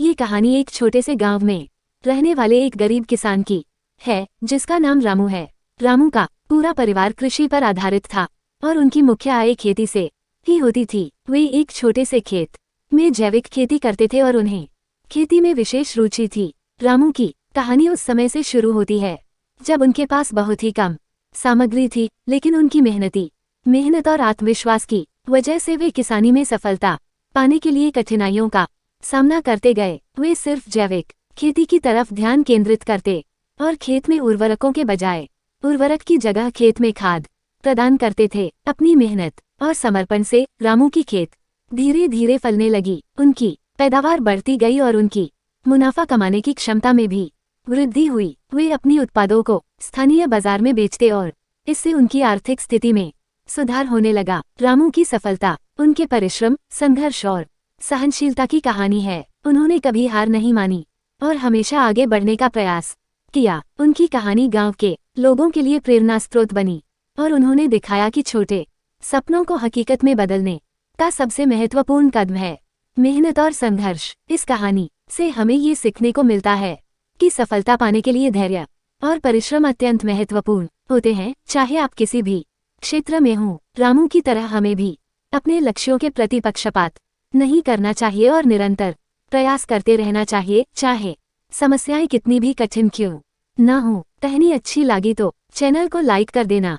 ये कहानी एक छोटे से गांव में रहने वाले एक गरीब किसान की है जिसका नाम रामू है। रामू का पूरा परिवार कृषि पर आधारित था और उनकी मुख्य आय खेती से ही होती थी। वे एक छोटे से खेत में जैविक खेती करते थे और उन्हें खेती में विशेष रुचि थी। रामू की कहानी उस समय से शुरू होती है जब उनके पास बहुत ही कम सामग्री थी, लेकिन उनकी मेहनत और आत्मविश्वास की वजह से वे किसानी में सफलता पाने के लिए कठिनाइयों का सामना करते गए। वे सिर्फ जैविक खेती की तरफ ध्यान केंद्रित करते और खेत में उर्वरकों के बजाय उर्वरक की जगह खेत में खाद प्रदान करते थे। अपनी मेहनत और समर्पण से रामू की खेत धीरे धीरे फलने लगी। उनकी पैदावार बढ़ती गई और उनकी मुनाफा कमाने की क्षमता में भी वृद्धि हुई। वे अपनी उत्पादों को स्थानीय बाजार में बेचते और इससे उनकी आर्थिक स्थिति में सुधार होने लगा। रामू की सफलता उनके परिश्रम, संघर्ष और सहनशीलता की कहानी है। उन्होंने कभी हार नहीं मानी और हमेशा आगे बढ़ने का प्रयास किया। उनकी कहानी गांव के लोगों के लिए प्रेरणा स्रोत बनी और उन्होंने दिखाया कि छोटे सपनों को हकीकत में बदलने का सबसे महत्वपूर्ण कदम है मेहनत और संघर्ष। इस कहानी से हमें ये सीखने को मिलता है कि सफलता पाने के लिए धैर्य और परिश्रम अत्यंत महत्वपूर्ण होते हैं, चाहे आप किसी भी क्षेत्र में हों। रामू की तरह हमें भी अपने लक्ष्यों के प्रति पक्षपात नहीं करना चाहिए और निरंतर प्रयास करते रहना चाहिए, चाहे समस्याएं कितनी भी कठिन क्यों न हो। कहानी अच्छी लगी तो चैनल को लाइक कर देना